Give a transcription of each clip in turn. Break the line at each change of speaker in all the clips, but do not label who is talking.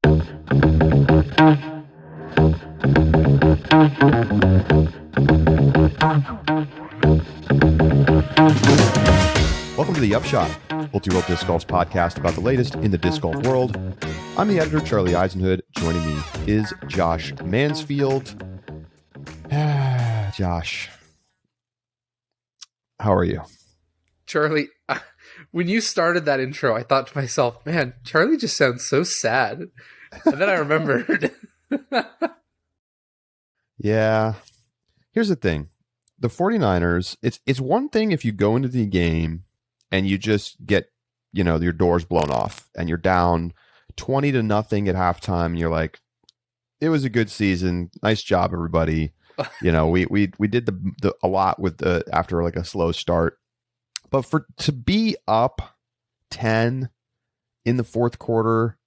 Welcome to the Upshot, multi-world disc golf podcast about the latest in the disc golf world. I'm the editor, Charlie Eisenhood. Joining me is Josh Mansfield. Josh, how are you?
Charlie, when you started that intro, I thought to myself, man, Charlie just sounds so sad. And then I remembered.
Yeah. Here's the thing. The 49ers, it's one thing if you go into the game and you just get, your doors blown off and you're down 20-0 at halftime and you're like, it was a good season. Nice job, everybody. We did a lot with after like a slow start. But to be up 10 in the fourth quarter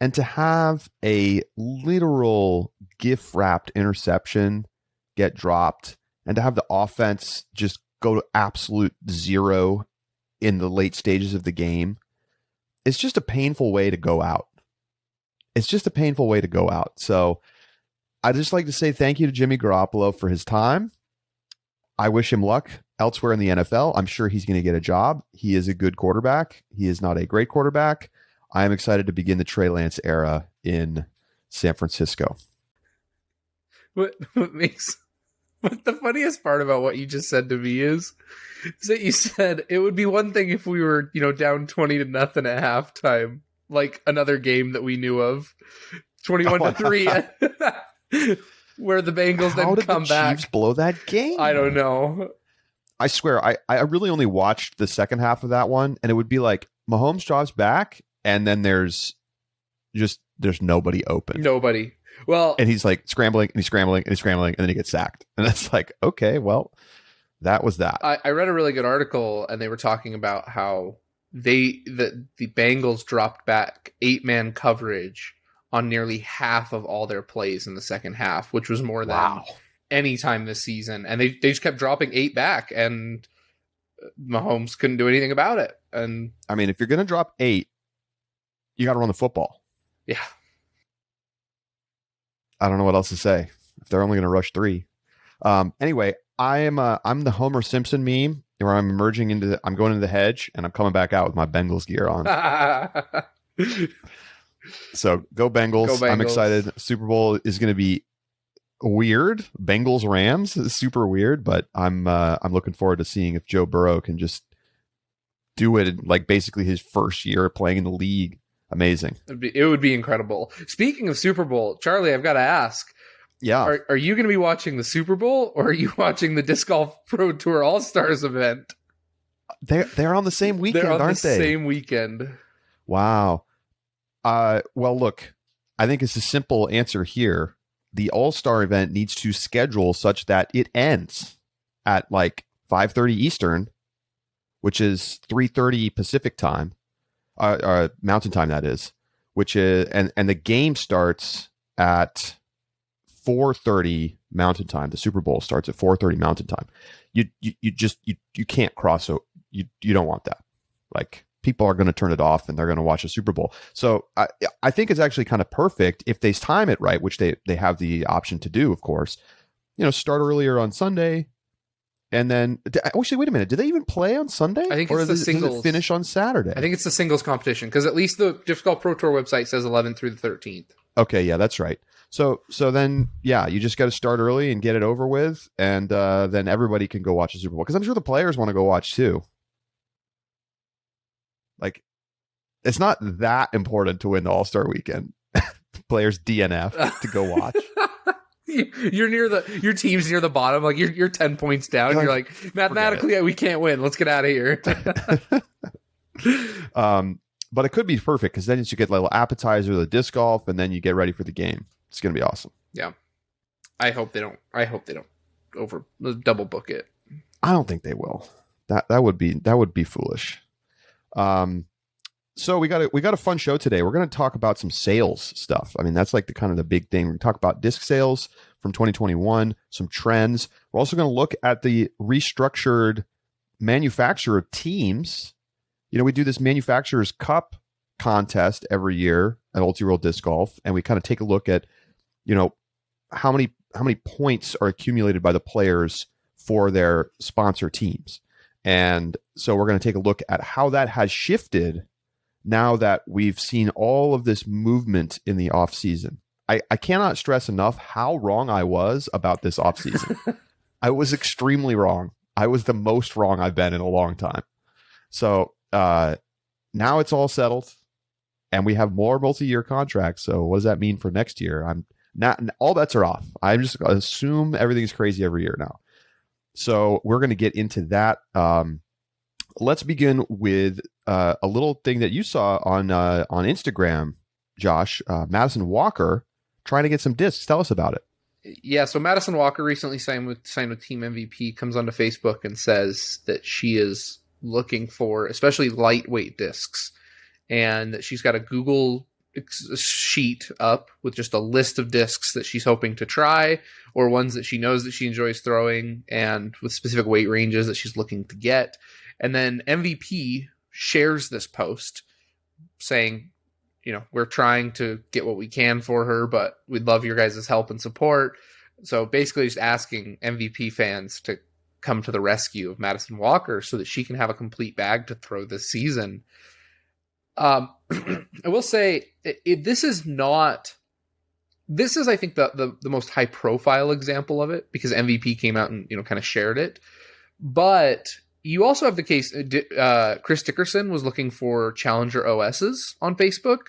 and to have a literal gift-wrapped interception get dropped and to have the offense just go to absolute zero in the late stages of the game, it's just a painful way to go out. So I'd just like to say thank you to Jimmy Garoppolo for his time. I wish him luck elsewhere in the NFL. I'm sure he's going to get a job. He is a good quarterback. He is not a great quarterback. I am excited to begin the Trey Lance era in San Francisco.
What the funniest part about what you just said to me is that you said it would be one thing if we were, down 20-0 at halftime, like another game that we knew of, 21-3, where the Bengals then come back.
How did the Chiefs blow that game?
I don't know.
I swear, I really only watched the second half of that one, and it would be like Mahomes drops back, and then there's nobody open.
Nobody. Well,
and he's like scrambling, and he's scrambling, and he's scrambling, and then he gets sacked. And it's like, okay, well, that was that.
I read a really good article, and they were talking about how the Bengals dropped back 8-man coverage on nearly half of all their plays in the second half, which was more than any time this season. And they just kept dropping 8 back, and Mahomes couldn't do anything about it. And
I mean, if you're going to drop 8, you got to run the football.
Yeah.
I don't know what else to say. If they're only going to rush 3. Anyway, I'm the Homer Simpson meme where I'm going into the hedge and I'm coming back out with my Bengals gear on. So go Bengals. I'm excited. Super Bowl is going to be weird. Bengals Rams is super weird, but I'm looking forward to seeing if Joe Burrow can just do it in, like, basically his first year playing in the league. Amazing.
It would be incredible. Speaking of Super Bowl, Charlie, I've got to ask.
Yeah.
Are you going to be watching the Super Bowl, or are you watching the Disc Golf Pro Tour All-Stars event?
They're on the same weekend, aren't they?
Same weekend.
Wow. Well, look, I think it's a simple answer here. The All-Star event needs to schedule such that it ends at like 5:30 Eastern, which is 3:30 Pacific time. Mountain time, that is, which is, and the game starts at 4:30 Mountain time. The Super Bowl starts at 4:30 Mountain time. You can't cross. You don't want that. Like, people are going to turn it off and they're going to watch the Super Bowl. So I think it's actually kind of perfect if they time it right, which they have the option to do, of course. Start earlier on Sunday. And then, actually, wait a minute. Do they even play on Sunday?
I think it's the singles.
Does it finish on Saturday?
I think it's the singles competition, because at least the Disc Golf Pro Tour website says 11th through the 13th.
Okay, yeah, that's right. So then, yeah, you just got to start early and get it over with, and then everybody can go watch the Super Bowl. Because I'm sure the players want to go watch too. Like, it's not that important to win the All-Star weekend. Players DNF to go watch.
Your team's near the bottom, like you're 10 points down. You're like, mathematically, we can't win. Let's get out of here.
But it could be perfect, because then you get a little appetizer, the disc golf, and then you get ready for the game. It's going to be awesome.
Yeah, I hope they don't double book it.
I don't think they will. That would be foolish. So we got a fun show today. We're going to talk about some sales stuff. I mean, that's like the big thing. We're going to talk about disc sales from 2021, some trends. We're also going to look at the restructured manufacturer teams. We do this Manufacturers Cup contest every year at Ultra Disc Golf, and we kind of take a look at, you know, how many points are accumulated by the players for their sponsor teams. And so we're going to take a look at how that has shifted now that we've seen all of this movement in the off season. I cannot stress enough how wrong I was about this off season. I was extremely wrong. I was the most wrong I've been in a long time. So now it's all settled, and we have more multi-year contracts. So what does that mean for next year? I'm not, all bets are off. I'm just going to assume everything's crazy every year now. So we're going to get into that. Let's begin with a little thing that you saw on Instagram, Josh. Madison Walker trying to get some discs. Tell us about it.
Yeah, so Madison Walker recently signed with Team MVP, comes onto Facebook and says that she is looking for especially lightweight discs, and that she's got a Google sheet up with just a list of discs that she's hoping to try, or ones that she knows that she enjoys throwing, and with specific weight ranges that she's looking to get. And then MVP shares this post saying, you know, we're trying to get what we can for her, but we'd love your guys' help and support. So basically just asking MVP fans to come to the rescue of Madison Walker so that she can have a complete bag to throw this season. I will say this is, I think, the most high profile example of it, because MVP came out and, you know, kind of shared it. But you also have the case, Chris Dickerson was looking for Challenger OSs on Facebook.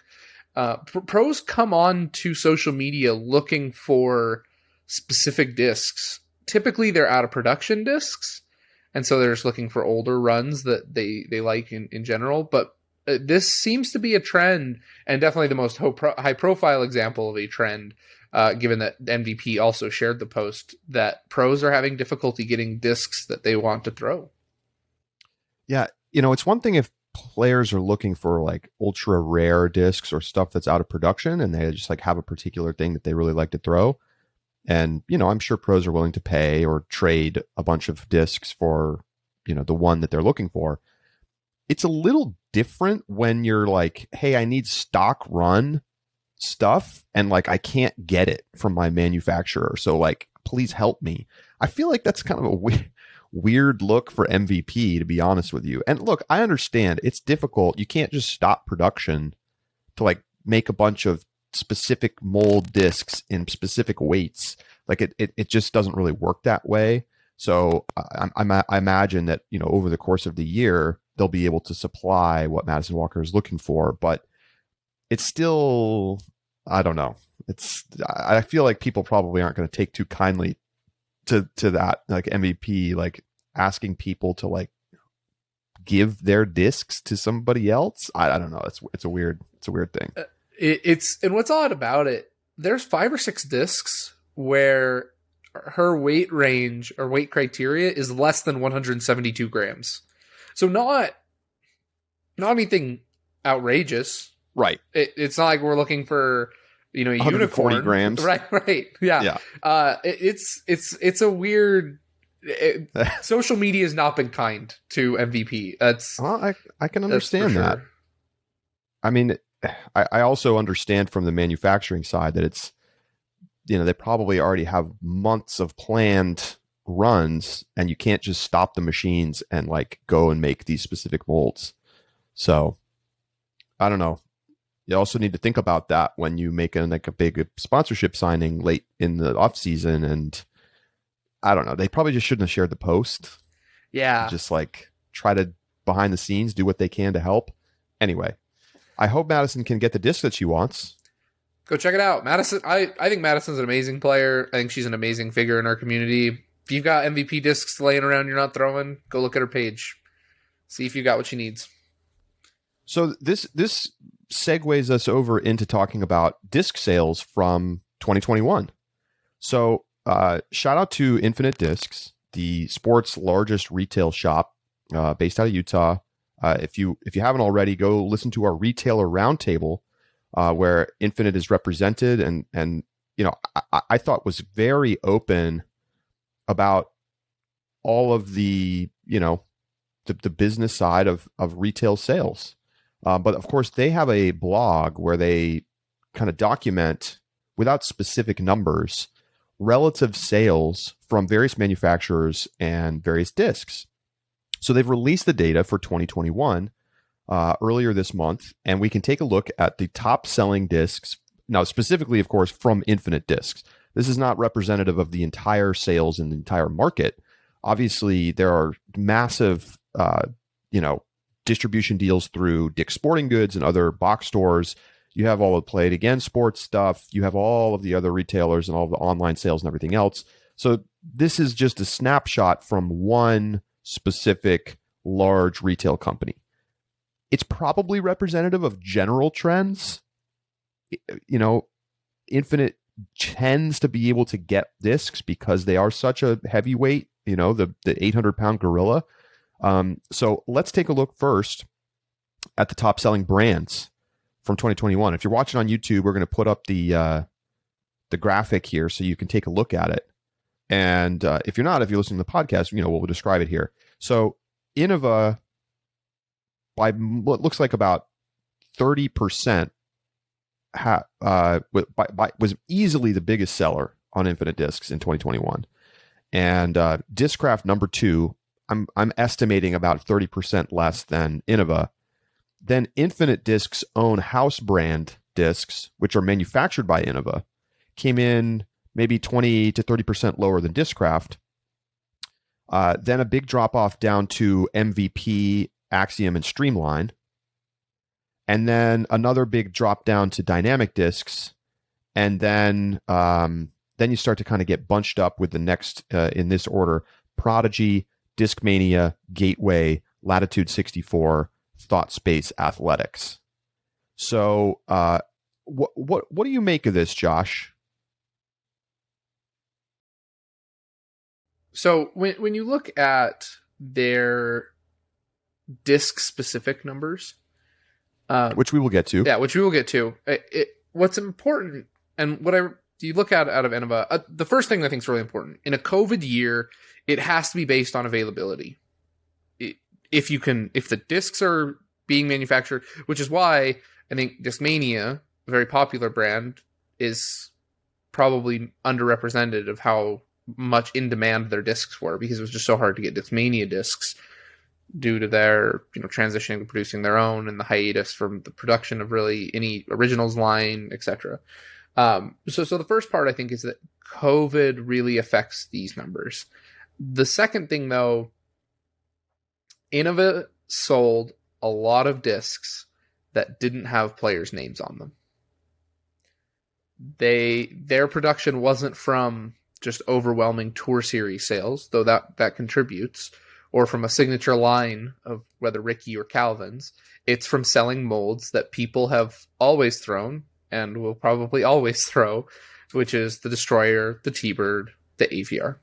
Pros come on to social media looking for specific discs. Typically they're out of production discs, and so they're just looking for older runs that they like in general. But this seems to be a trend, and definitely the most high profile example of a trend, given that MVP also shared the post, that pros are having difficulty getting discs that they want to throw.
Yeah, you know, it's one thing if players are looking for like ultra rare discs or stuff that's out of production, and they just like have a particular thing that they really like to throw. And, you know, I'm sure pros are willing to pay or trade a bunch of discs for, you know, the one that they're looking for. It's a little different when you're like, hey, I need stock run stuff, and like I can't get it from my manufacturer, so like please help me. I feel like that's kind of a weird look for MVP, to be honest with you. And look, I understand it's difficult. You can't just stop production to like make a bunch of specific mold discs in specific weights. Like it just doesn't really work that way. So I imagine that, you know, over the course of the year, they'll be able to supply what Madison Walker is looking for, but it's still, I don't know. I feel like people probably aren't going to take too kindly to that, like MVP, like asking people to like give their discs to somebody else. I don't know. It's a weird thing.
And what's odd about it, there's 5 or 6 discs where her weight range or weight criteria is less than 172 grams. So not anything outrageous.
Right.
It's not like we're looking for, you know,
140
unicorn.
grams.
Right. Yeah. It's a weird. Social media has not been kind to MVP.
I can understand that. I mean, I also understand from the manufacturing side that it's, you know, they probably already have months of planned runs, and you can't just stop the machines and like go and make these specific molds. So I don't know. You also need to think about that when you make a big sponsorship signing late in the off season. And I don't know, they probably just shouldn't have shared the post.
Yeah.
Just like try to behind the scenes do what they can to help. Anyway, I hope Madison can get the disc that she wants.
Go check it out. Madison, I think Madison's an amazing player. I think she's an amazing figure in our community. If you've got MVP discs laying around you're not throwing, go look at her page. See if you got what she needs.
So this segues us over into talking about disc sales from 2021. So shout out to Infinite Discs, the sport's largest retail shop based out of Utah. If you haven't already, go listen to our retailer roundtable where Infinite is represented, and you know, I thought was very open about all of the, you know, the business side of retail sales. But of course, they have a blog where they kind of document, without specific numbers, relative sales from various manufacturers and various discs. So they've released the data for 2021 earlier this month, and we can take a look at the top selling discs. Now, specifically, of course, from Infinite Discs. This is not representative of the entire sales in the entire market. Obviously, there are massive, distribution deals through Dick's Sporting Goods and other box stores. You have all the Play It Again sports stuff. You have all of the other retailers and all of the online sales and everything else. So this is just a snapshot from one specific large retail company. It's probably representative of general trends. Infinite tends to be able to get discs because they are such a heavyweight, the 800-pound gorilla. So let's take a look first at the top selling brands from 2021. If you're watching on YouTube, we're going to put up the graphic here so you can take a look at it. And if you're listening to the podcast, we'll describe it here. So Innova, by what looks like about 30%, was easily the biggest seller on Infinite Discs in 2021. And Discraft number 2, I'm estimating about 30% less than Innova. Then Infinite Discs' own house brand discs, which are manufactured by Innova, came in maybe 20 to 30% lower than Discraft. Then a big drop off down to MVP, Axiom, and Streamline. And then another big drop down to Dynamic Discs. And then you start to kind of get bunched up with the next, in this order, Prodigy, Discmania, Gateway, Latitude 64, Thought Space, Athletics. So what do you make of this, Josh?
So when you look at their disc-specific numbers,
which we will get to.
Yeah, which we will get to. What's important, and you look at out of Innova, the first thing I think is really important. In a COVID year, it has to be based on availability. If the discs are being manufactured, which is why I think Discmania, a very popular brand, is probably underrepresented of how much in demand their discs were, because it was just so hard to get Discmania discs due to their transitioning to producing their own and the hiatus from the production of really any originals line, etc. So the first part I think is that COVID really affects these numbers. The second thing, though, Innova sold a lot of discs that didn't have players' names on them. Their production wasn't from just overwhelming tour series sales, though that contributes, or from a signature line of whether Ricky or Calvin's. It's from selling molds that people have always thrown and will probably always throw, which is the Destroyer, the T-Bird, the AVR.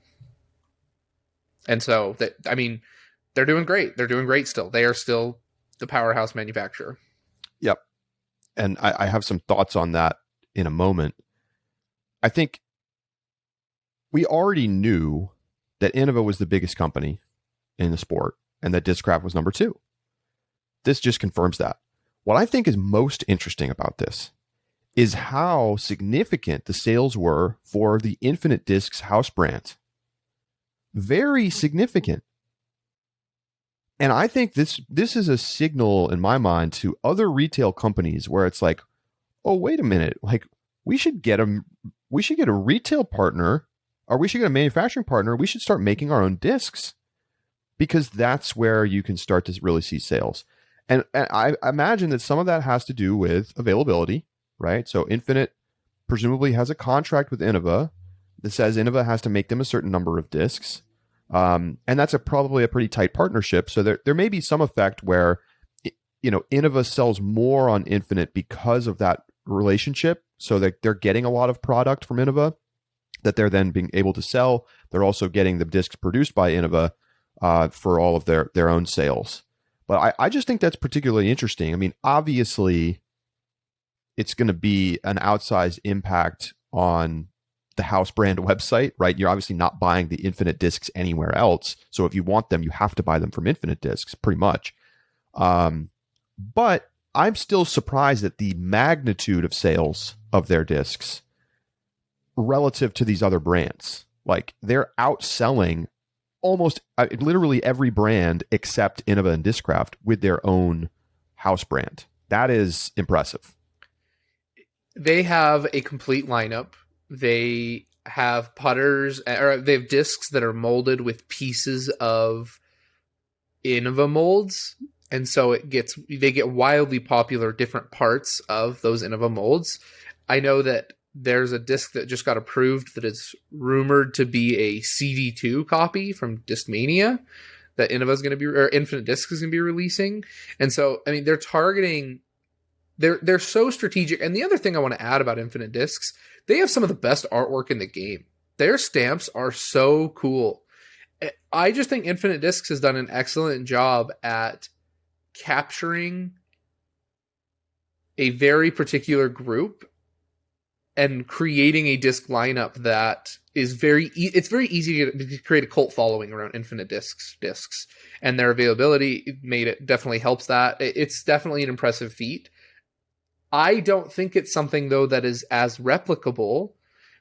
And so, they're doing great. They're doing great still. They are still the powerhouse manufacturer.
Yep. And I have some thoughts on that in a moment. I think we already knew that Innova was the biggest company in the sport and that Discraft was number 2. This just confirms that. What I think is most interesting about this is how significant the sales were for the Infinite Discs house brand. Very significant. And I think this is a signal in my mind to other retail companies where it's like, oh, wait a minute, like we should get a retail partner, or we should get a manufacturing partner. We should start making our own discs, because that's where you can start to really see sales. And I imagine that some of that has to do with availability, right? So Infinite presumably has a contract with Innova that says Innova has to make them a certain number of discs. And that's probably a pretty tight partnership. So there may be some effect where, Innova sells more on Infinite because of that relationship. So that they're getting a lot of product from Innova that they're then being able to sell. They're also getting the discs produced by Innova for all of their own sales. But I just think that's particularly interesting. Obviously, it's going to be an outsized impact on the house brand website, right? You're obviously not buying the Infinite discs anywhere else. So if you want them, you have to buy them from Infinite Discs, pretty much. But I'm still surprised at the magnitude of sales of their discs relative to these other brands. Like they're outselling almost literally every brand except Innova and Discraft with their own house brand. That is impressive.
They have a complete lineup. They have putters, or they have discs that are molded with pieces of Innova molds, and so they get wildly popular different parts of those Innova molds. I know that there's a disc that just got approved that is rumored to be a CD2 copy from Discmania that Innova is going to be, or Infinite Discs is going to be releasing. And so, I mean, they're targeting, they're so strategic. And the other thing I want to add about Infinite Discs, they have some of the best artwork in the game. Their stamps are so cool. I just think Infinite Discs has done an excellent job at capturing a very particular group and creating a disc lineup that is it's very easy to create a cult following around Infinite discs, and their availability definitely helps that. It's definitely an impressive feat. I don't think it's something though that is as replicable,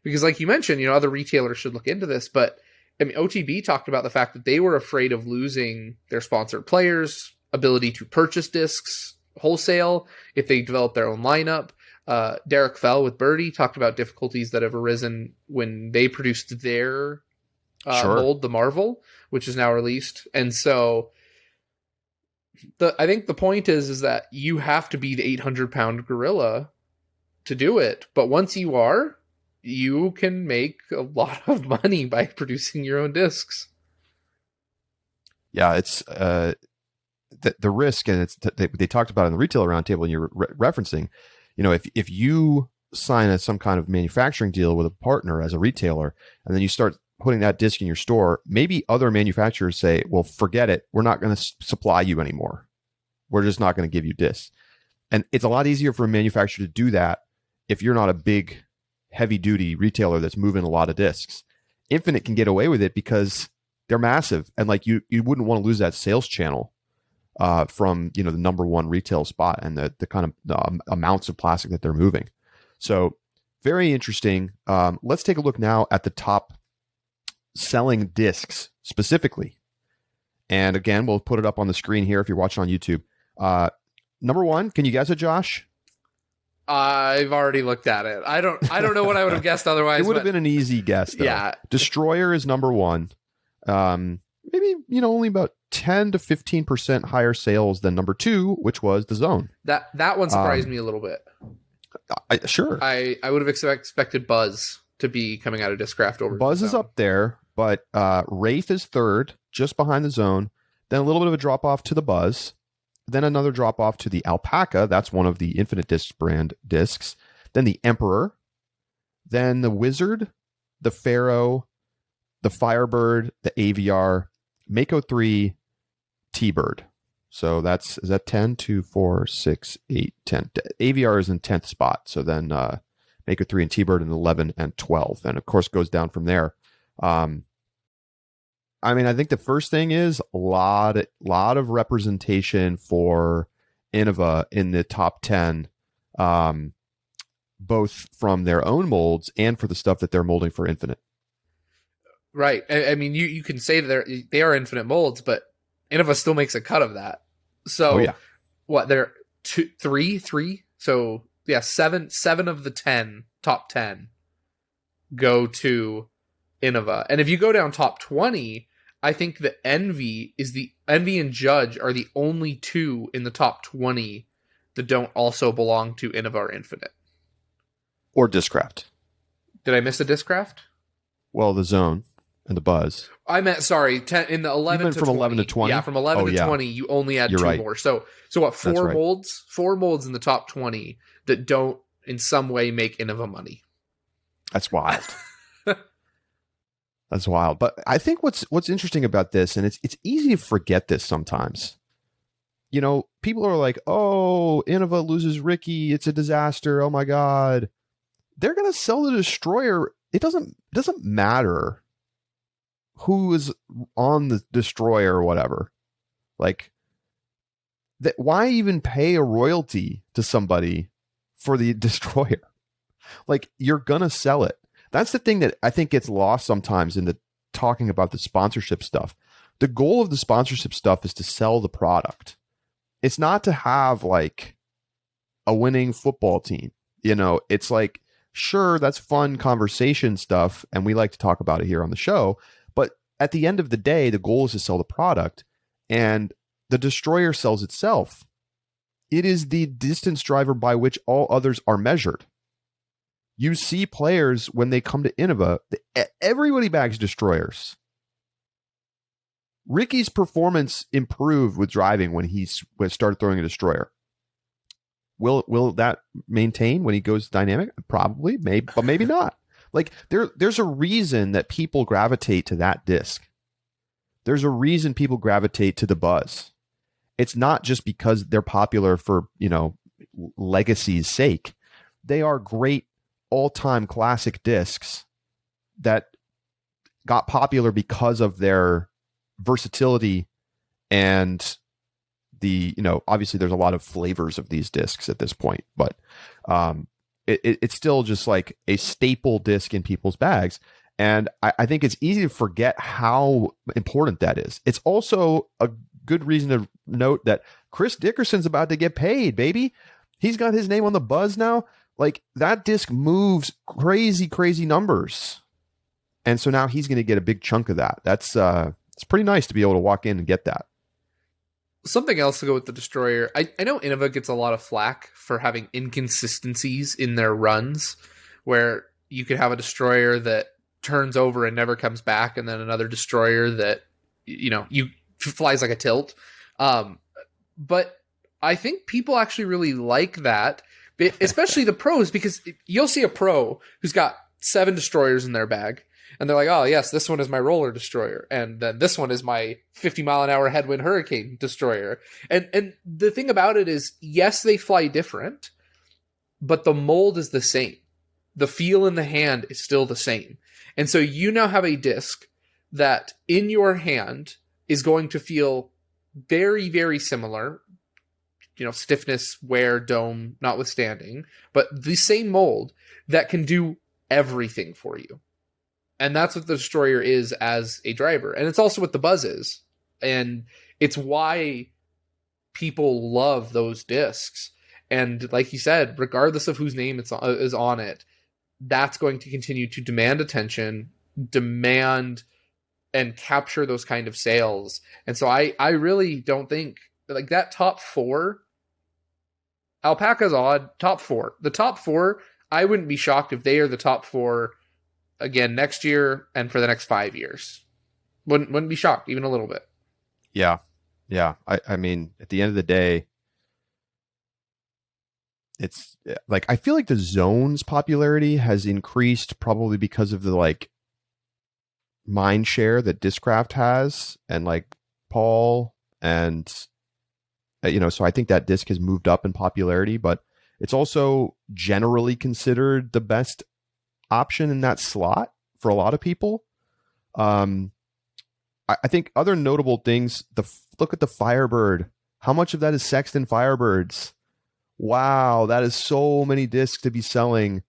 because like you mentioned, other retailers should look into this, but I mean, OTB talked about the fact that they were afraid of losing their sponsored players' ability to purchase discs wholesale if they develop their own lineup. Derek Fell with Birdie talked about difficulties that have arisen when they produced their mold, the Marvel, which is now released. And so I think the point is that you have to be the 800-pound gorilla to do it. But once you are, you can make a lot of money by producing your own discs.
Yeah, it's the risk, and they talked about it in the retailer roundtable, and you're referencing. If you sign some kind of manufacturing deal with a partner as a retailer, and then you start putting that disc in your store, maybe other manufacturers say, well, forget it. We're not going to supply you anymore. We're just not going to give you discs. And it's a lot easier for a manufacturer to do that if you're not a big, heavy-duty retailer that's moving a lot of discs. Infinite can get away with it because they're massive. And like you wouldn't want to lose that sales channel from the number one retail spot and the kind of amounts of plastic that they're moving. So very interesting. Let's take a look now at the top selling discs specifically. And again, we'll put it up on the screen here if you're watching on YouTube. Number one, can you guess it, Josh?
I've already looked at it. I don't know what I would have guessed otherwise.
It would have been an easy guess, though.
Yeah.
Destroyer is number one. Maybe, only about 10 to 15% higher sales than number two, which was the Zone.
That one surprised me a little bit.
Sure.
I would have expected Buzz to be coming out of Discraft over.
Buzz is up there, but Wraith is third, just behind the Zone. Then a little bit of a drop off to the Buzz. Then another drop off to the Alpaca. That's one of the Infinite Discs brand discs. Then the Emperor. Then the Wizard, the Pharaoh, the Firebird, the AVR, Mako 3, T-Bird. So is that 10, 2, 4, 6, 8, 10. AVR is in 10th spot. So then Mako 3 and T-Bird in 11 and 12. And of course goes down from there. I think the first thing is a lot of representation for Innova in the top 10, both from their own molds and for the stuff that they're molding for Infinite.
Right. I mean, you can say that they are Infinite molds, but Innova still makes a cut of that. So, what, they're three? So, yeah, seven of the top 10 go to Innova. And if you go down top 20, I think that Envy and Judge are the only two in the top 20 that don't also belong to Innova or Infinite.
Or Discraft.
Did I miss a Discraft?
Well, the Zone and the Buzz.
I meant, sorry, 10 in the 11 to 20.
From 11 to 20?
Yeah, from 11 to 20, you only add two more. So what, four molds? Four molds in the top 20 that don't in some way make Innova money.
That's wild. That's wild. But I think what's interesting about this, and it's easy to forget this sometimes. People are like, oh, Innova loses Ricky. It's a disaster. Oh my God. They're going to sell the Destroyer. It doesn't matter who is on the Destroyer or whatever. Like, why even pay a royalty to somebody for the Destroyer? Like, you're gonna sell it. That's the thing that I think gets lost sometimes in the talking about the sponsorship stuff. The goal of the sponsorship stuff is to sell the product. It's not to have like a winning football team. It's like, sure, that's fun conversation stuff, and we like to talk about it here on the show. But at the end of the day, the goal is to sell the product, and the destroyer sells itself. It is the distance driver by which all others are measured. You see players when they come to Innova, everybody bags destroyers. Ricky's performance improved with driving when he started throwing a destroyer. Will that maintain when he goes dynamic? Probably, maybe, but maybe not. Like, there's a reason that people gravitate to that disc. There's a reason people gravitate to the Buzz. It's not just because they're popular for, legacy's sake. They are great all-time classic discs that got popular because of their versatility and obviously there's a lot of flavors of these discs at this point, but it's still just like a staple disc in people's bags. And I think it's easy to forget how important that is. It's also a good reason to note that Chris Dickerson's about to get paid, baby. He's got his name on the Buzz now. Like, that disc moves crazy, crazy numbers. And so now he's going to get a big chunk of that. That's it's pretty nice to be able to walk in and get that.
Something else to go with the destroyer. I know Innova gets a lot of flack for having inconsistencies in their runs, where you could have a destroyer that turns over and never comes back, and then another destroyer that you flies like a tilt. But I think people actually really like that, especially the pros, because you'll see a pro who's got 7 destroyers in their bag, and they're like, oh, yes, this one is my roller destroyer. And then this one is my 50-mile-an-hour headwind hurricane destroyer. And the thing about it is, yes, they fly different, but the mold is the same. The feel in the hand is still the same. And so you now have a disc that in your hand is going to feel very, very similar, stiffness, wear, dome notwithstanding, but the same mold that can do everything for you. And that's what the destroyer is as a driver. And it's also what the Buzz is. And it's why people love those discs. And like you said, regardless of whose name is on it, that's going to continue to demand attention, demand and capture those kind of sales. And so I really don't think, like, that top 4, Alpaca's odd, top 4. The top 4, I wouldn't be shocked if they are the top 4 again next year and for the next 5 years. Wouldn't be shocked even a little bit.
Yeah. I mean, at the end of the day, it's like, I feel like the Zone's popularity has increased probably because of the like mind share that Discraft has, and like Paul, and so I think that disc has moved up in popularity, but it's also generally considered the best option in that slot for a lot of people. I think other notable things, look at the Firebird. How much of that is Sexton Firebirds? Wow, that is so many discs to be selling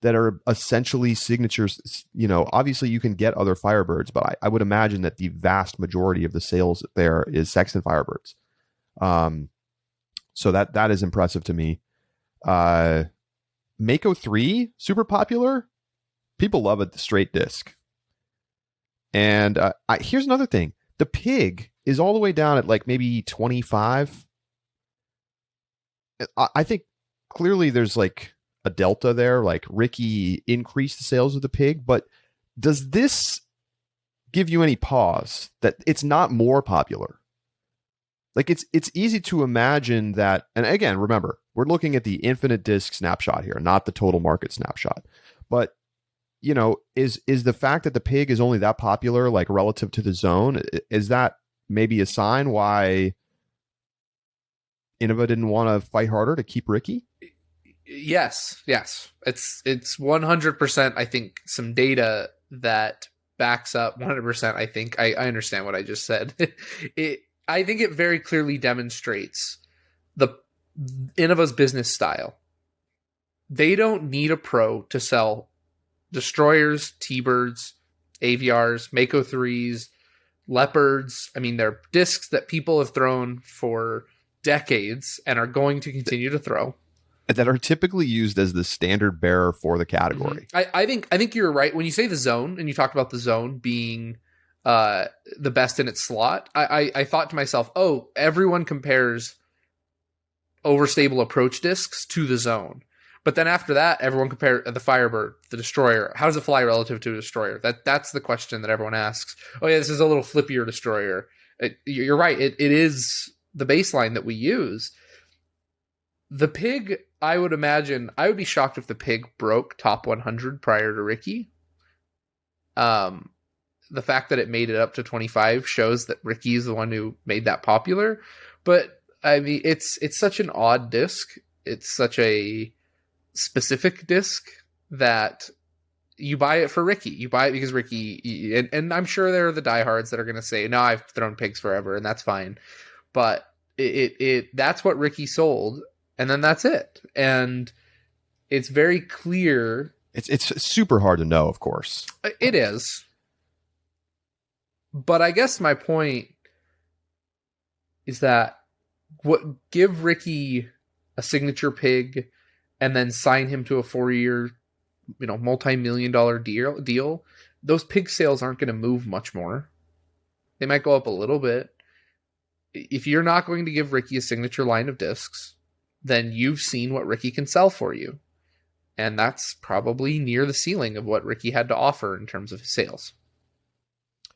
that are essentially signatures. Obviously you can get other Firebirds, but I would imagine that the vast majority of the sales there is Sexton Firebirds. So that is impressive to me. Mako 3, super popular. People love it, the straight disc. And here's another thing. The Pig is all the way down at like maybe 25. I think clearly there's like a delta there. Like, Ricky increased the sales of the Pig, but does this give you any pause that it's not more popular? Like, it's easy to imagine that, and again, remember, we're looking at the infinite disc snapshot here, not the total market snapshot. But, is the fact that the Pig is only that popular, like relative to the Zone, is that maybe a sign why Innova didn't want to fight harder to keep Ricky?
Yes. It's 100%, I think, some data that backs up 100%. I think I understand what I just said. I think it very clearly demonstrates the Innova's business style. they don't need a pro to sell destroyers, T-birds, AVRs, Mako 3s, Leopards. I mean, they're discs that people have thrown for decades and are going to continue to throw.
That are typically used as the standard bearer for the category.
Mm-hmm. I think you're right when you say the zone, and you talked about the zone being the best in its slot. I thought to myself, oh, everyone compares overstable approach discs to the zone. But then after that, everyone compares the Firebird, the Destroyer. How does it fly relative to a Destroyer? That's the question that everyone asks. Oh yeah, this is a little flippier Destroyer. You're right. It is the baseline that we use. The Pig, I would imagine, I would be shocked if the Pig broke top 100 prior to Ricky. The fact that it made it up to 25 shows that Ricky is the one who made that popular. But I mean, it's such an odd disc. It's such a specific disc that you buy it for Ricky. You buy it because Ricky, and I'm sure there are the diehards that are going to say, no, I've thrown pigs forever, and that's fine. But that's what Ricky sold, and then that's it. And it's very clear.
It's super hard to know, of course.
It is. But I guess my point is that give Ricky a signature pig and then sign him to a 4-year, multi-million-dollar deal. Those pig sales aren't going to move much more. They might go up a little bit. If you're not going to give Ricky a signature line of discs, then you've seen what Ricky can sell for you. And that's probably near the ceiling of what Ricky had to offer in terms of his sales.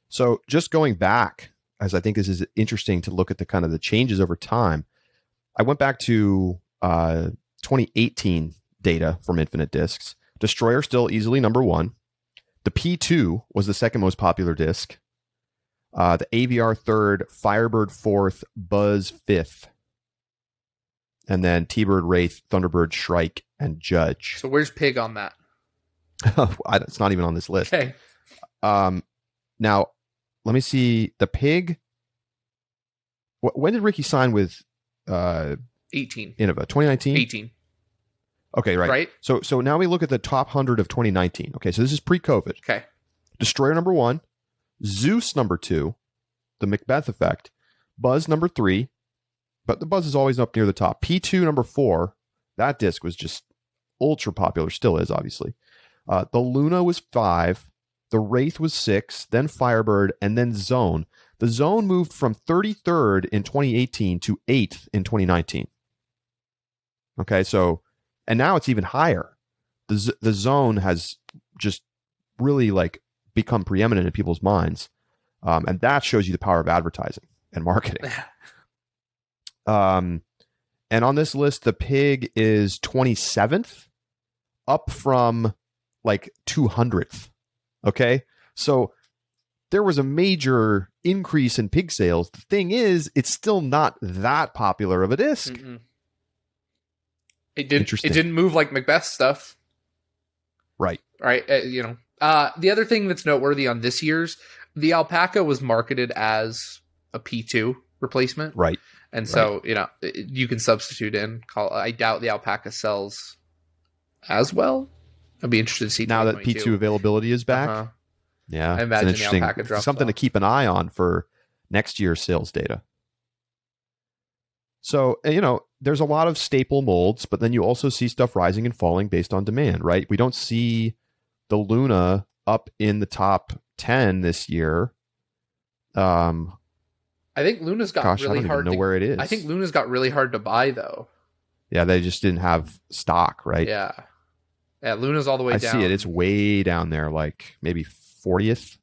So just going back, as I think this is interesting to look at the kind of the changes over time, I went back to 2018 data from Infinite Discs. Destroyer still easily number one. The P2 was the second most popular disc. The AVR third, Firebird fourth, Buzz fifth. And then T-Bird, Wraith, Thunderbird, Shrike, and Judge.
So where's Pig on that?
It's not even on this list.
Okay.
Now, let me see. The Pig. When did Ricky sign with
18.
Innova? 2019?
18.
Okay, right. So now we look at the top 100 of 2019. Okay, so this is pre-COVID.
Okay.
Destroyer number one, Zeus number two, the Macbeth effect, Buzz number three, but the Buzz is always up near the top. P2 number four, that disc was just ultra popular, still is, obviously. The Luna was five, the Wraith was six, then Firebird, and then Zone. The Zone moved from 33rd in 2018 to 8th in 2019. Okay, so, and now it's even higher. The Zone has just really become preeminent in people's minds. And that shows you the power of advertising and marketing. And on this list, the Pig is 27th, up from 200th. Okay, so there was a major increase in pig sales. The thing is, it's still not that popular of a disc.
Mm-mm. It didn't move like Macbeth stuff.
Right.
The other thing that's noteworthy on this year's, the Alpaca was marketed as a P2 replacement.
Right.
And so, you can substitute in. I doubt the Alpaca sells as well. I'd be interested to see
now that P2 availability is back.
Uh-huh.
Yeah,
I imagine
it's interesting.
the Alpaca drops
something
off.
to keep an eye on for next year's sales data. So, there's a lot of staple molds, but then you also see stuff rising and falling based on demand, right? We don't see the Luna up in the top 10 this year.
I think Luna's got really
I don't
hard
even know where it is.
I think Luna's got really hard to buy, though.
Yeah, they just didn't have stock, right?
Yeah, Luna's all the way down.
I see it. It's way down there, maybe 40th.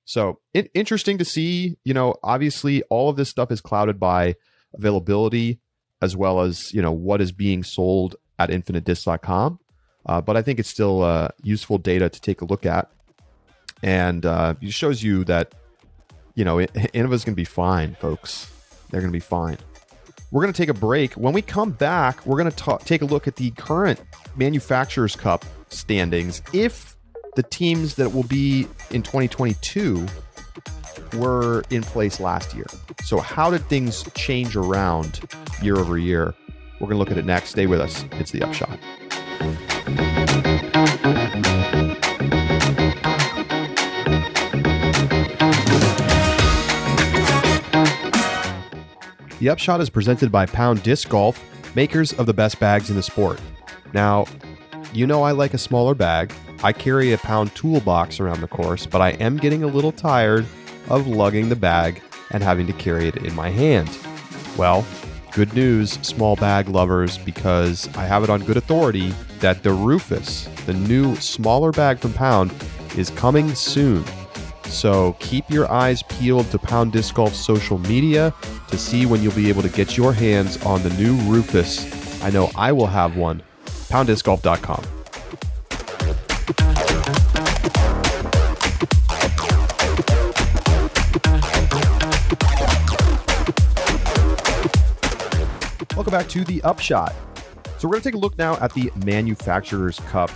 So interesting to see. Obviously, all of this stuff is clouded by availability as well as what is being sold at infinitedisc.com. But I think it's still useful data to take a look at, and it shows you that Innova's going to be fine, folks. They're going to be fine. We're going to take a break. When we come back, we're going to take a look at the current Manufacturers Cup standings. If the teams that will be in 2022 were in place last year. So how did things change around year over year? We're going to look at it next. Stay with us. It's the Upshot. The Upshot is presented by Pound Disc Golf, makers of the best bags in the sport. Now, you know I like a smaller bag. I carry a Pound toolbox around the course, but I am getting a little tired of lugging the bag and having to carry it in my hand. Well, good news, small bag lovers, because I have it on good authority that the Rufus, the new smaller bag from Pound, is coming soon. So keep your eyes peeled to Pound Disc Golf's social media to see when you'll be able to get your hands on the new Rufus. I know I will have one. PoundDiscGolf.com. Welcome back to the Upshot. So we're going to take a look now at the Manufacturers Cup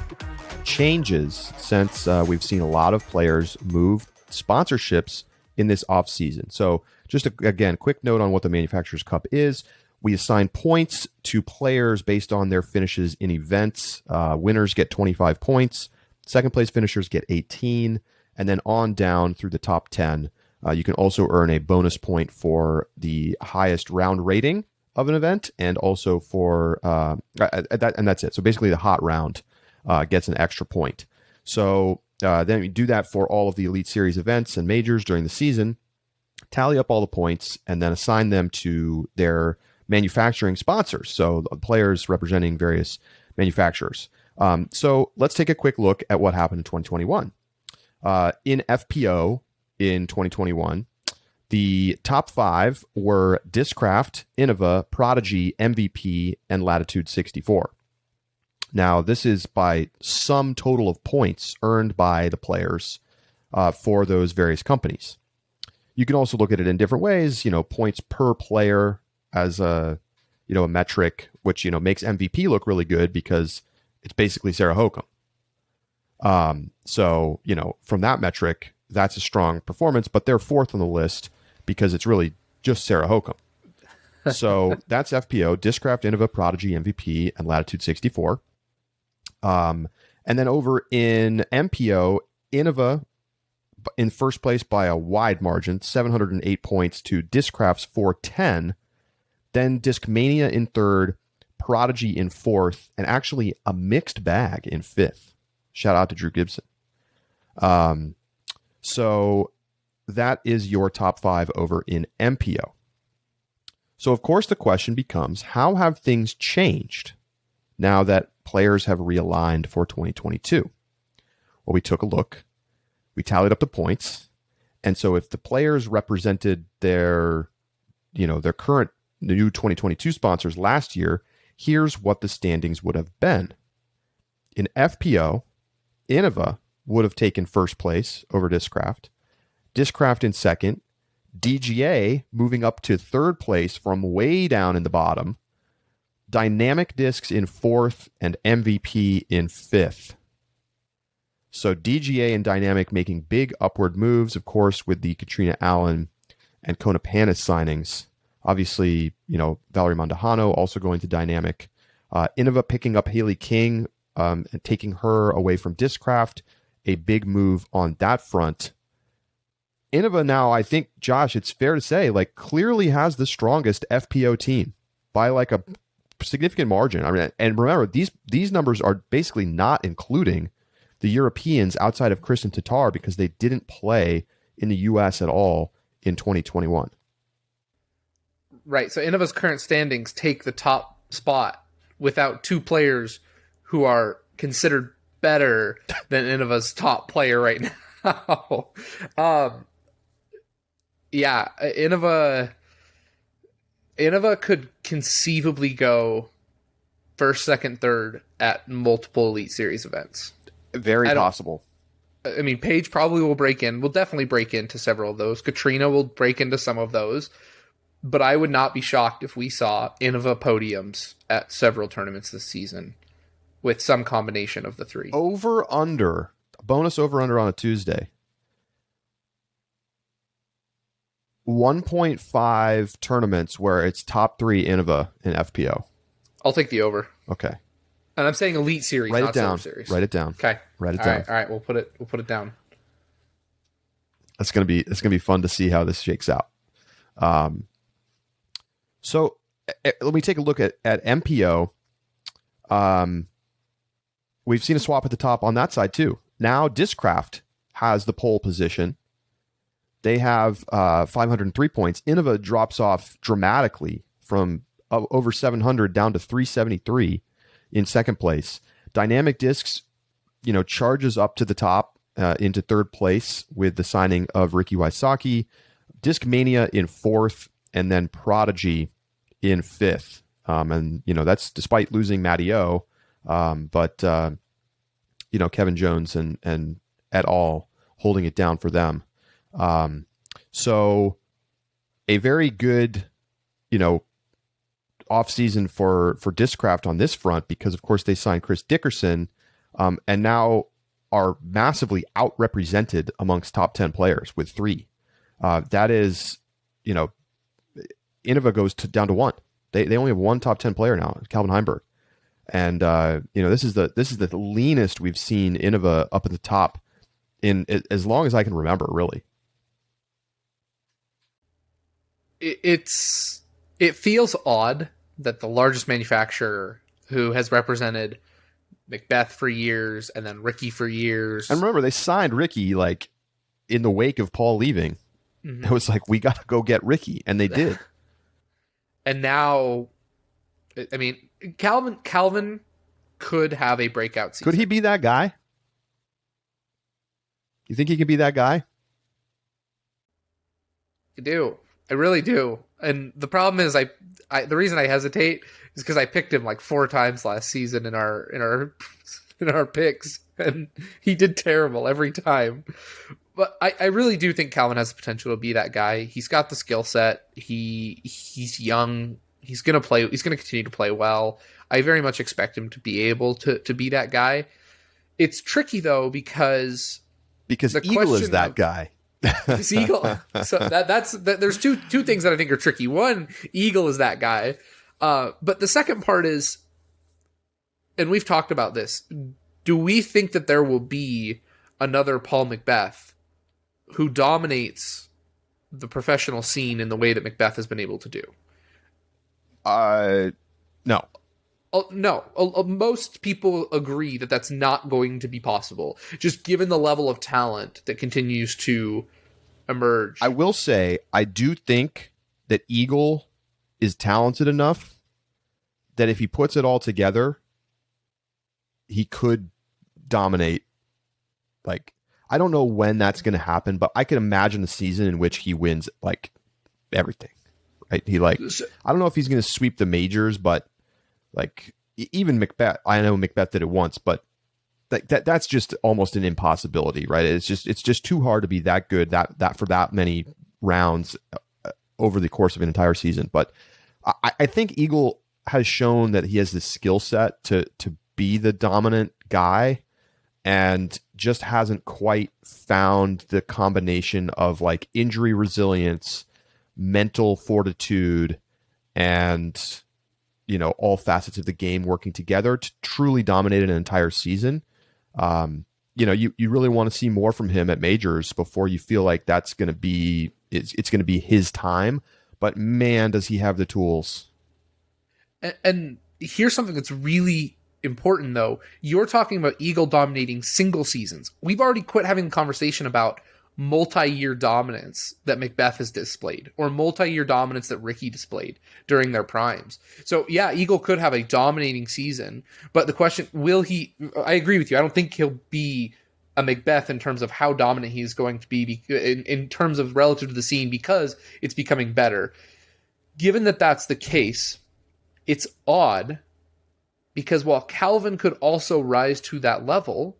changes since we've seen a lot of players move sponsorships in this offseason. So just again, quick note on what the Manufacturers Cup is. We assign points to players based on their finishes in events. Winners get 25 points. Second place finishers get 18. And then on down through the top 10. You can also earn a bonus point for the highest round rating of an event, and also for that, and that's it. So basically the hot round gets an extra point. So then we do that for all of the Elite Series events and majors during the season, tally up all the points, and then assign them to their manufacturing sponsors. So players representing various manufacturers. So let's take a quick look at what happened in 2021. In FPO in 2021, the top 5 were Discraft, Innova, Prodigy, MVP, and Latitude 64. Now, this is by sum total of points earned by the players for those various companies. You can also look at it in different ways, points per player as a metric, which, makes MVP look really good because it's basically Sarah Hokum. So, from that metric, that's a strong performance, but they're fourth on the list because it's really just Sarah Hokum. So that's FPO, Discraft, Innova, Prodigy, MVP, and Latitude 64. And then over in MPO, Innova in first place by a wide margin, 708 points to Discraft's 410. Then Discmania in third, Prodigy in fourth, and actually a mixed bag in fifth. Shout out to Drew Gibson. So that is your top 5 over in MPO. So, of course, the question becomes, how have things changed now that players have realigned for 2022? Well, we took a look. We tallied up the points. And so if the players represented their current new 2022 sponsors last year, here's what the standings would have been. In FPO, Innova would have taken first place over Discraft. Discraft in second. DGA moving up to third place from way down in the bottom. Dynamic Discs in fourth and MVP in fifth. So DGA and Dynamic making big upward moves, of course, with the Katrina Allen and Kona Panis signings. Obviously, Valerie Mondahano also going to Dynamic. Innova picking up Haley King and taking her away from Discraft. A big move on that front. Innova now, I think, Josh, it's fair to say, clearly has the strongest FPO team by a significant margin. I mean, and remember, these numbers are basically not including the Europeans outside of Kristen Tatar because they didn't play in the U.S. at all in 2021.
Right. So Innova's current standings take the top spot without 2 players who are considered better than Innova's top player right now. Yeah, Innova could conceivably go first, second, third at multiple Elite Series events.
Very possible.
I mean, Paige probably will break in. Will definitely break into several of those. Katrina will break into some of those. But I would not be shocked if we saw Innova podiums at several tournaments this season with some combination of the 3.
Over-under. Bonus over-under on a Tuesday. 1.5 tournaments where it's top 3 Innova in FPO.
I'll take the over.
Okay.
And I'm saying Elite Series,
Write
not
it down.
Silver Series.
Write it down.
Okay.
Write it down.
All right. We'll put it down.
It's gonna be fun to see how this shakes out. So let me take a look at MPO. We've seen a swap at the top on that side too. Now Discraft has the pole position. They have 503 points. Innova drops off dramatically from over 700 down to 373 in second place. Dynamic Discs, charges up to the top into third place with the signing of Ricky Wysocki. Discmania in fourth, and then Prodigy in fifth. And that's despite losing Matty O. But Kevin Jones and et al. Holding it down for them. So a very good, off season for Discraft on this front, because of course they signed Chris Dickerson, and now are massively outrepresented amongst top 10 players with 3. That is, Innova goes down to 1. They only have 1 top 10 player now, Calvin Heimberg. And this is the leanest we've seen Innova up at the top in as long as I can remember, really.
It feels odd that the largest manufacturer, who has represented Macbeth for years and then Ricky for years,
and remember they signed Ricky like in the wake of Paul leaving. Mm-hmm. It was like, we got to go get Ricky, and they did.
And now, I mean, Calvin could have a breakout season.
Could he be that guy? You think he could be that guy?
I do. I really do. And the problem is, the reason I hesitate is because I picked him like 4 times last season in our picks, and he did terrible every time. But I really do think Calvin has the potential to be that guy. He's got the skill set. He's young. He's gonna play. He's gonna continue to play well. I very much expect him to be able to be that guy. It's tricky though because
Eagle is that guy.
It's Eagle. So there's two things that I think are tricky. One, Eagle is that guy. But the second part is, and we've talked about this, do we think that there will be another Paul Macbeth who dominates the professional scene in the way that Macbeth has been able to do?
No.
No. Most people agree that that's not going to be possible, just given the level of talent that continues to emerge.
I will say, I do think that Eagle is talented enough that if he puts it all together, he could dominate. Like, I don't know when that's going to happen, but I can imagine a season in which he wins like everything. Right? I don't know if he's going to sweep the majors, but like even Macbeth, I know Macbeth did it once, but that's just almost an impossibility, right? It's just too hard to be that good that for that many rounds over the course of an entire season. But I think Eagle has shown that he has the skill set to be the dominant guy, and just hasn't quite found the combination of like injury resilience, mental fortitude, and all facets of the game working together to truly dominate an entire season. You really want to see more from him at majors before you feel like that's going to be it's going to be his time. But man, does he have the tools.
And here's something that's really important, though. You're talking about Eagle dominating single seasons. We've already quit having a conversation about multi-year dominance that Macbeth has displayed, or multi-year dominance that Ricky displayed during their primes. So yeah, Eagle could have a dominating season, but the question, will he? I agree with you. I don't think he'll be a Macbeth in terms of how dominant he's going to be in terms of relative to the scene, because it's becoming better. Given that that's the case, it's odd because while Calvin could also rise to that level,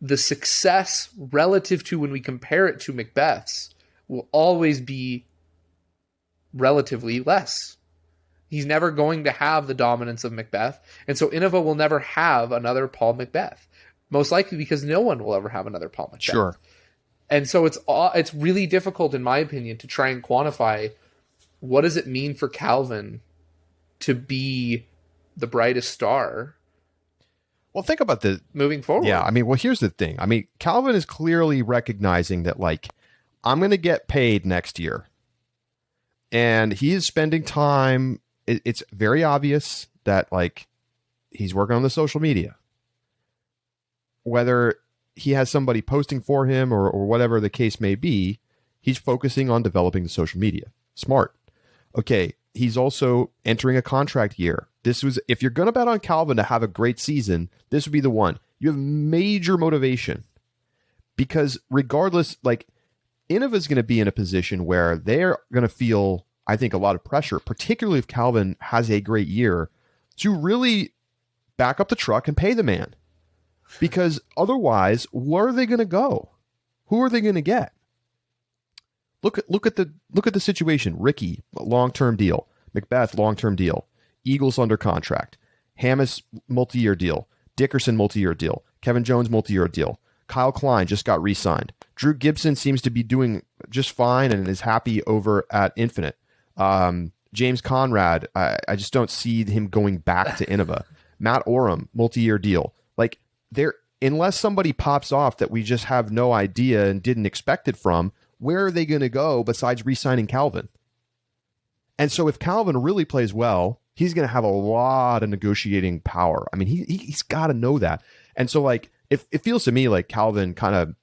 the success relative to when we compare it to Macbeth's will always be relatively less. He's never going to have the dominance of Macbeth. And so Innova will never have another Paul Macbeth. Most likely because no one will ever have another Paul Macbeth.
Sure.
And so it's really difficult, in my opinion, to try and quantify what does it mean for Calvin to be the brightest star
Well, think about the
moving forward.
Yeah, I mean, well, here's the thing. I mean, Calvin is clearly recognizing that, like, I'm going to get paid next year. And he is spending time. It's very obvious that, like, he's working on the social media. Whether he has somebody posting for him or whatever the case may be, he's focusing on developing the social media. Smart. Okay, he's also entering a contract year. If you're going to bet on Calvin to have a great season, this would be the one. You have major motivation because regardless, like, Innova is going to be in a position where they're going to feel, I think, a lot of pressure, particularly if Calvin has a great year, to really back up the truck and pay the man. Because otherwise, where are they going to go? Who are they going to get? Look at the situation. Ricky, long-term deal. Macbeth, long-term deal. Eagles under contract. Hamas, multi-year deal. Dickerson, multi-year deal. Kevin Jones, multi-year deal. Kyle Klein just got re-signed. Drew Gibson seems to be doing just fine and is happy over at Infinite. James Conrad, I just don't see him going back to Innova. Matt Oram, multi-year deal. Like, unless somebody pops off that we just have no idea and didn't expect it from, where are they going to go besides re-signing Calvin? And so if Calvin really plays well, he's going to have a lot of negotiating power. I mean, he's got to know that. And so, like, it feels to me like Calvin kind of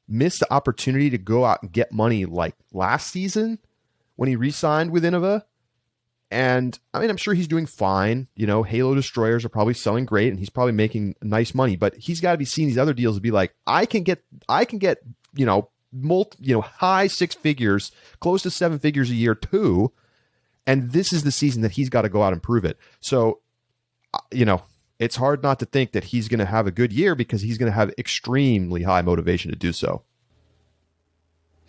missed the opportunity to go out and get money like last season when he re-signed with Innova. And I mean, I'm sure he's doing fine. You know, Halo Destroyers are probably selling great and he's probably making nice money, but he's got to be seeing these other deals to be like, I can get, high six figures, close to seven figures a year too. And this is the season that he's got to go out and prove it. So, it's hard not to think that he's going to have a good year because he's going to have extremely high motivation to do so.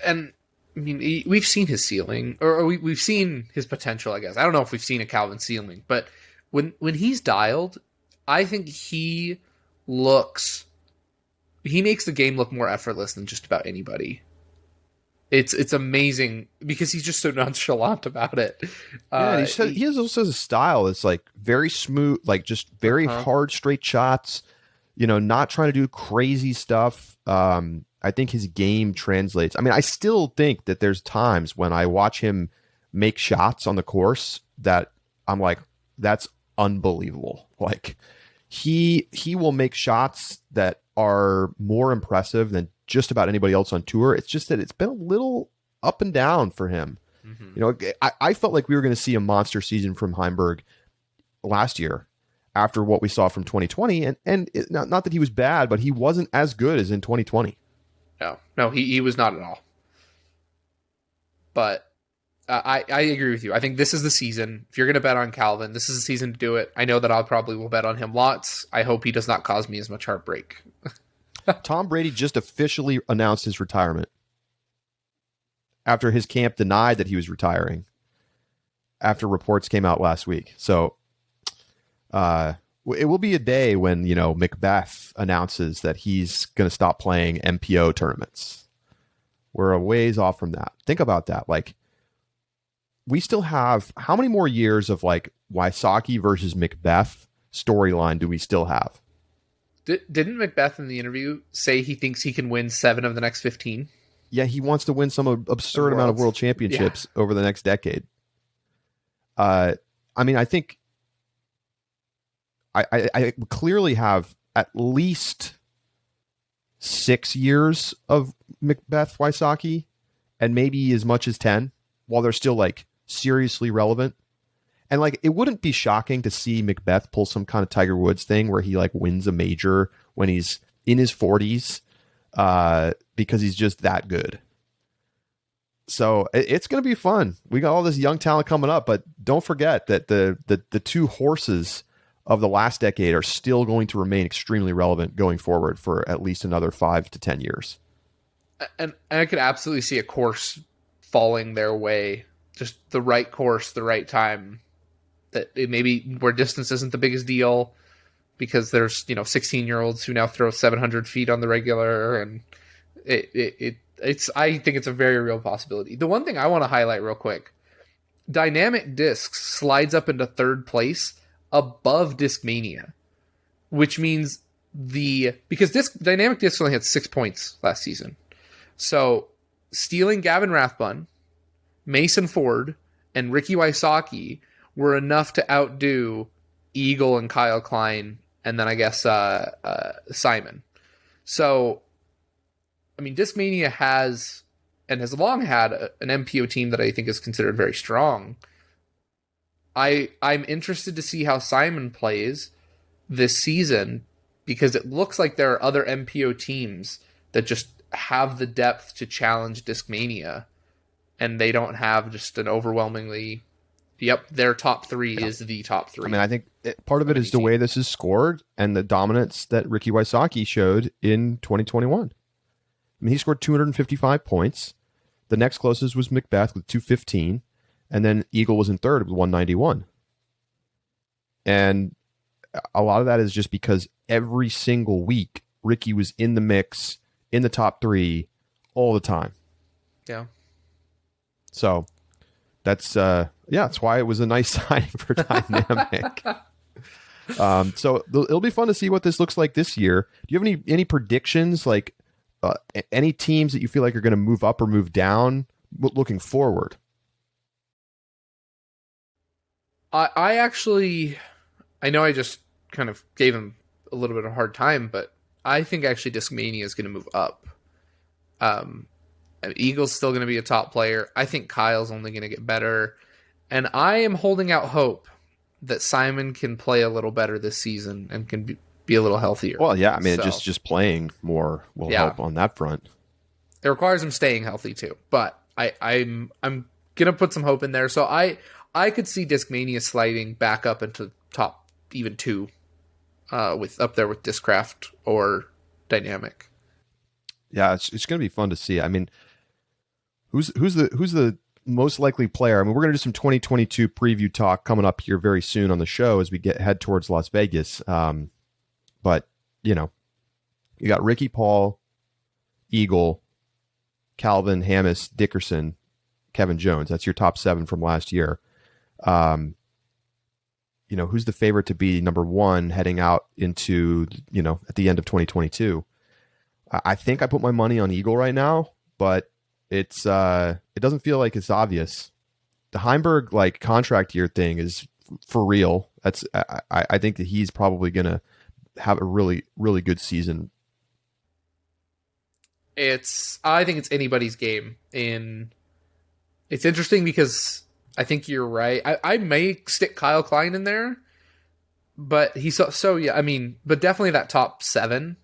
And I mean, we've seen his ceiling, or we've seen his potential, I guess. I don't know if we've seen a Calvin ceiling, but when he's dialed, I think he makes the game look more effortless than just about anybody. It's amazing because he's just so nonchalant about it.
Yeah, he also has a style that's like very smooth, like just very hard, straight shots. Not trying to do crazy stuff. I think his game translates. I mean, I still think that there's times when I watch him make shots on the course that I'm like, that's unbelievable. Like he will make shots that are more impressive than just about anybody else on tour. It's just that it's been a little up and down for him. Mm-hmm. I felt like we were going to see a monster season from Heimberg last year after what we saw from 2020. And not that he was bad, but he wasn't as good as in 2020.
No, he was not at all. But I agree with you. I think this is the season. If you're going to bet on Calvin, this is the season to do it. I know that I probably will bet on him lots. I hope he does not cause me as much heartbreak.
Tom Brady just officially announced his retirement after his camp denied that he was retiring after reports came out last week. So it will be a day when, Macbeth announces that he's going to stop playing MPO tournaments. We're a ways off from that. Think about that. Like, we still have how many more years of like Wysocki versus Macbeth storyline do we still have?
Didn't Macbeth in the interview say he thinks he can win 7 of the next 15?
Yeah, he wants to win some absurd amount of world championships over the next decade. I mean, I think I clearly have at least 6 years of Macbeth Wysocki and maybe as much as 10 while they're still like seriously relevant. And like, it wouldn't be shocking to see Macbeth pull some kind of Tiger Woods thing where he like wins a major when he's in his 40s because he's just that good. So it's going to be fun. We got all this young talent coming up, but don't forget that the two horses of the last decade are still going to remain extremely relevant going forward for at least another 5 to 10 years.
And I could absolutely see a course falling their way, just the right course, the right time. That it maybe where distance isn't the biggest deal because there's 16-year-olds who now throw 700 feet on the regular, and it's I think it's a very real possibility. The one thing I want to highlight real quick, Dynamic Discs slides up into third place. above Discmania, which means because Dynamic Disc only had 6 points last season. So stealing Gavin Rathbun, Mason Ford, and Ricky Wysocki were enough to outdo Eagle and Kyle Klein, and then I guess Simon. So, I mean, Discmania has long had an MPO team that I think is considered very strong. I'm interested to see how Simon plays this season, because it looks like there are other MPO teams that just have the depth to challenge Discmania, and they don't have just an overwhelmingly, their top three is the top three.
I mean, I think part of it is the way this is scored and the dominance that Ricky Wysocki showed in 2021. I mean, he scored 255 points. The next closest was Macbeth with 215, and then Eagle was in third with 191. And a lot of that is just because every single week, Ricky was in the mix, in the top three, all the time.
Yeah.
So that's why it was a nice signing for Dynamic. So it'll be fun to see what this looks like this year. Do you have any predictions, like any teams that you feel like are going to move up or move down looking forward?
I know I just kind of gave him a little bit of a hard time, but I think actually Discmania is going to move up. Eagle's still going to be a top player. I think Kyle's only going to get better. And I am holding out hope that Simon can play a little better this season and can be a little healthier.
Well, yeah, I mean, just playing more will help on that front.
It requires him staying healthy too, but I'm gonna put some hope in there. So I could see Discmania sliding back up into top even 2, with up there with Discraft or Dynamic.
Yeah, it's gonna be fun to see. I mean, who's the most likely player? I mean, we're gonna do some 2022 preview talk coming up here very soon on the show as we head towards Las Vegas. But you got Ricky Paul, Eagle, Calvin, Hammis, Dickerson, Kevin Jones. That's your top 7 from last year. Who's the favorite to be number 1 heading out into, at the end of 2022? I think I put my money on Eagle right now, but it doesn't feel like it's obvious. The Heimberg contract year thing is for real. I think that he's probably going to have a really, really good season.
I think it's anybody's game. It's interesting because I think you're right. I may stick Kyle Klein in there, but he's yeah. I mean, but definitely that top 7.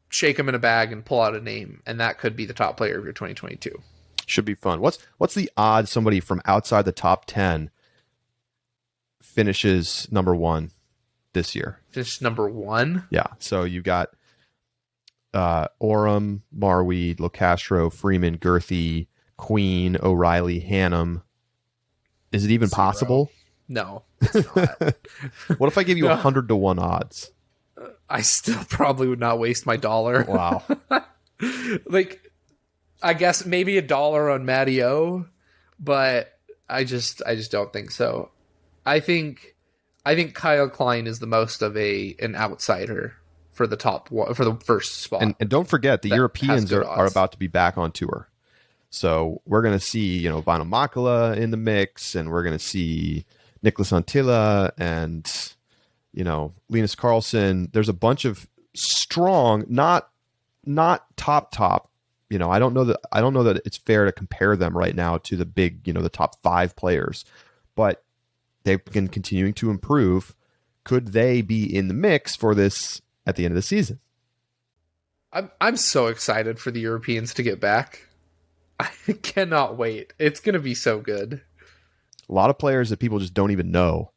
Shake him in a bag and pull out a name, and that could be the top player of your 2022.
Should be fun. What's the odds somebody from outside the top 10 finishes number 1 this year?
Finish number 1?
Yeah. So you got Orem, Marweed, Locastro, Freeman, Girthy, Queen, O'Reilly, Hannum. Is it even
0.
possible?
No, it's not.
What if I give you 100 to 1 odds?
I still probably would not waste my $1.
Wow.
I guess maybe $1 on Matty O, but I just don't think so. I think Kyle Klein is the most of an outsider for the top one, for the first spot.
And don't forget, the Europeans are about to be back on tour. So we're going to see, Vano Makala in the mix, and we're going to see Nicholas Antilla and, Linus Carlson. There's a bunch of strong, not top. I don't know that it's fair to compare them right now to the big, the top 5 players, but they've been continuing to improve. Could they be in the mix for this at the end of the season?
I'm so excited for the Europeans to get back. I cannot wait. It's going to be so good.
A lot of players that people just don't even know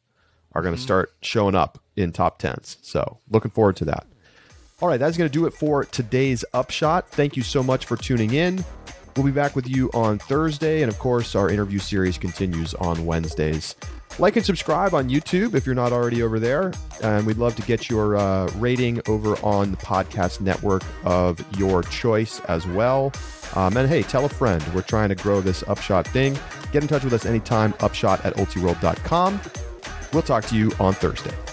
are going to start showing up in top 10s. So looking forward to that. All right, that's going to do it for today's Upshot. Thank you so much for tuning in. We'll be back with you on Thursday. And of course, our interview series continues on Wednesdays. Like and subscribe on YouTube if you're not already over there. And we'd love to get your rating over on the podcast network of your choice as well. And hey, tell a friend. We're trying to grow this Upshot thing. Get in touch with us anytime, upshot@ultiworld.com. We'll talk to you on Thursday.